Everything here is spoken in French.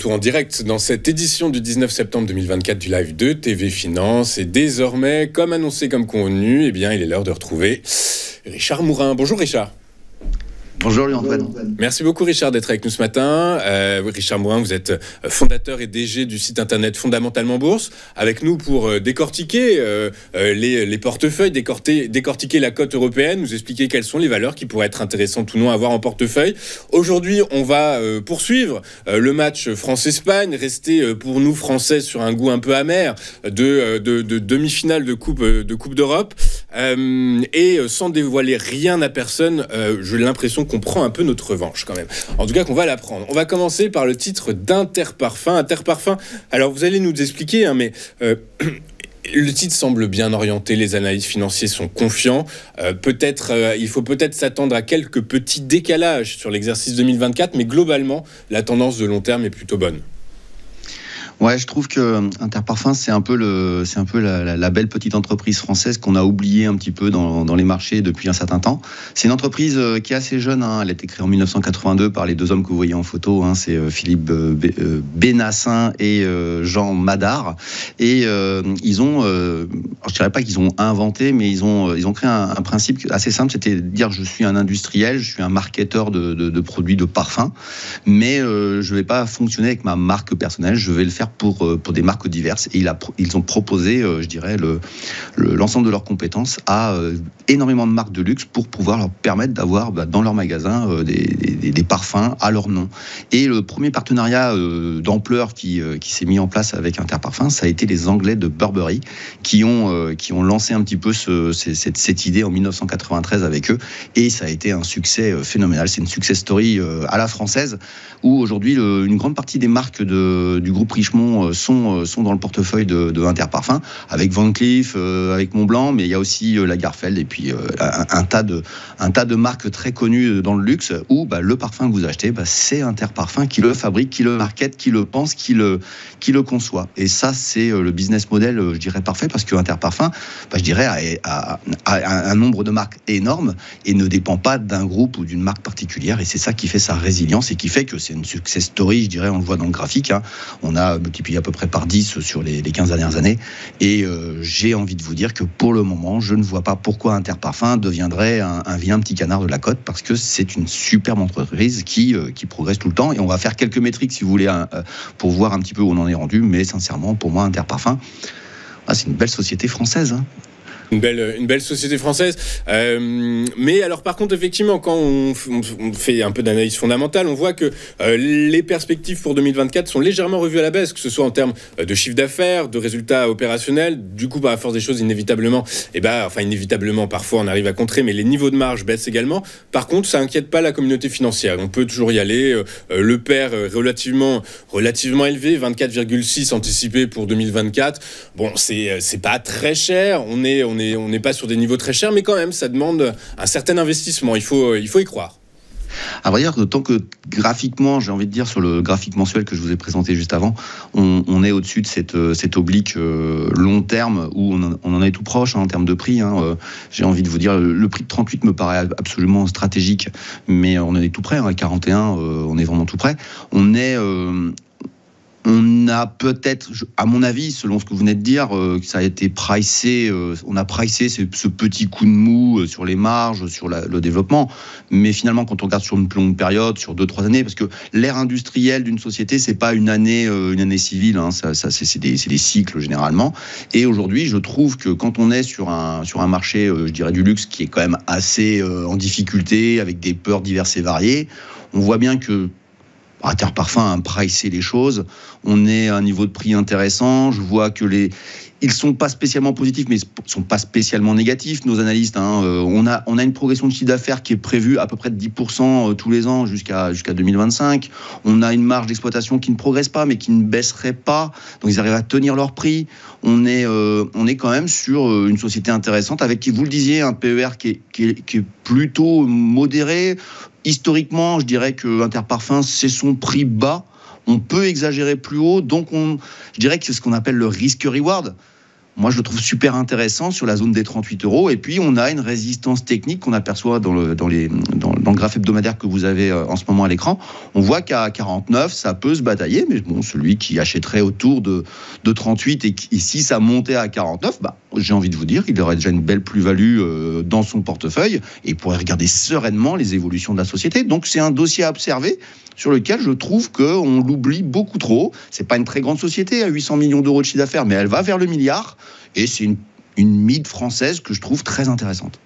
retour en direct dans cette édition du 19 septembre 2024 du Live de TV Finance. Et désormais, comme annoncé, comme convenu, il est l'heure de retrouver Richard Mourin. Bonjour Richard. Bonjour Antoine. Merci beaucoup Richard d'être avec nous ce matin. Richard Mourin, vous êtes fondateur et DG du site internet Fondamentalement Bourse. Avec nous pour décortiquer les portefeuilles, décortiquer la cote européenne, nous expliquer quelles sont les valeurs qui pourraient être intéressantes ou non à avoir en portefeuille. Aujourd'hui, on va poursuivre le match France-Espagne, rester pour nous Français sur un goût un peu amer de demi-finale de Coupe d'Europe. Et sans dévoiler rien à personne, j'ai l'impression qu'on prend un peu notre revanche quand même. En tout cas, qu'on va la prendre. On va commencer par le titre d'Interparfums. Interparfums, alors vous allez nous expliquer, mais le titre semble bien orienté, les analystes financiers sont confiants. Il faut peut-être s'attendre à quelques petits décalages sur l'exercice 2024, mais globalement, la tendance de long terme est plutôt bonne. Ouais, je trouve que Interparfums, c'est un peu la belle petite entreprise française qu'on a oubliée un petit peu dans les marchés depuis un certain temps. C'est une entreprise qui est assez jeune. Elle a été créée en 1982 par les deux hommes que vous voyez en photo. C'est Philippe Bénassin et Jean Madar. Et ils ont, je dirais pas qu'ils ont inventé, mais ils ont créé un principe assez simple. C'était de dire je suis un industriel, je suis un marketeur de produits de parfum, mais je vais pas fonctionner avec ma marque personnelle. Je vais le faire pour des marques diverses, et ils ont proposé, je dirais, l'ensemble de leurs compétences à énormément de marques de luxe pour pouvoir leur permettre d'avoir dans leur magasin des parfums à leur nom. Et le premier partenariat d'ampleur qui s'est mis en place avec Interparfums, ça a été les Anglais de Burberry qui ont lancé un petit peu cette idée en 1993 avec eux, et ça a été un succès phénoménal. C'est une success story à la française, où aujourd'hui une grande partie des marques du groupe Richemont sont dans le portefeuille de Interparfums, avec Van Cleef, avec Montblanc, mais il y a aussi Lagerfeld, et puis un tas de marques très connues dans le luxe, où le parfum que vous achetez, c'est Interparfums qui le fabrique, qui le market, qui le pense, qui le conçoit. Et ça, c'est le business model, je dirais, parfait, parce que Interparfums, je dirais, a un nombre de marques énorme et ne dépend pas d'un groupe ou d'une marque particulière. Et c'est ça qui fait sa résilience et qui fait que c'est une success story, je dirais, on le voit dans le graphique. On a multiplié à peu près par 10 sur les 15 dernières années. Et j'ai envie de vous dire que pour le moment, je ne vois pas pourquoi Interparfums deviendrait un vilain petit canard de la cote, parce que c'est une superbe entreprise qui progresse tout le temps. Et on va faire quelques métriques, si vous voulez, pour voir un petit peu où on en est rendu. Mais sincèrement, pour moi, Interparfums, c'est une belle société française. Une belle société française. Mais alors, par contre, effectivement, quand on fait un peu d'analyse fondamentale, on voit que les perspectives pour 2024 sont légèrement revues à la baisse, que ce soit en termes de chiffre d'affaires, de résultats opérationnels. Du coup, par la force des choses, inévitablement, parfois on arrive à contrer, mais les niveaux de marge baissent également. Par contre, ça inquiète pas la communauté financière. On peut toujours y aller. Le PER relativement élevé, 24,6 anticipé pour 2024. Bon, c'est pas très cher. On n'est pas sur des niveaux très chers, mais quand même, ça demande un certain investissement. Il faut y croire. À vrai dire, tant que graphiquement, j'ai envie de dire, sur le graphique mensuel que je vous ai présenté juste avant, on est au-dessus de cette oblique long terme, où on en est tout proche en termes de prix. J'ai envie de vous dire, le prix de 38 me paraît absolument stratégique, mais on est tout près, à 41, on est vraiment tout près. On a peut-être, à mon avis, selon ce que vous venez de dire, que ça a été pricé, on a pricé ce petit coup de mou sur les marges, sur le développement. Mais finalement, quand on regarde sur une longue période, sur 2-3 années, parce que l'ère industrielle d'une société, c'est pas une année civile, c'est des cycles généralement. Et aujourd'hui, je trouve que quand on est sur un marché, je dirais, du luxe, qui est quand même assez en difficulté, avec des peurs diverses et variées, on voit bien que Interparfums a pricé les choses. On est à un niveau de prix intéressant. Je vois que ils sont pas spécialement positifs, mais ils sont pas spécialement négatifs, nos analystes. On a une progression de chiffre d'affaires qui est prévue à peu près de 10% tous les ans jusqu'à 2025. On a une marge d'exploitation qui ne progresse pas, mais qui ne baisserait pas. Donc ils arrivent à tenir leur prix. On est quand même sur une société intéressante, avec, qui, vous le disiez, un PER qui est plutôt modéré. Historiquement, je dirais que Interparfums, c'est son prix bas. On peut exagérer plus haut, donc je dirais que c'est ce qu'on appelle le risk-reward. Moi, je le trouve super intéressant sur la zone des 38 €. Et puis, on a une résistance technique qu'on aperçoit dans dans le graphe hebdomadaire que vous avez en ce moment à l'écran, on voit qu'à 49, ça peut se batailler, mais bon, celui qui achèterait autour de 38 et si ça montait à 49, j'ai envie de vous dire, il aurait déjà une belle plus-value dans son portefeuille et il pourrait regarder sereinement les évolutions de la société. Donc c'est un dossier à observer sur lequel je trouve qu'on l'oublie beaucoup trop. C'est pas une très grande société à 800 millions d'euros de chiffre d'affaires, mais elle va vers le milliard et c'est une mid française que je trouve très intéressante.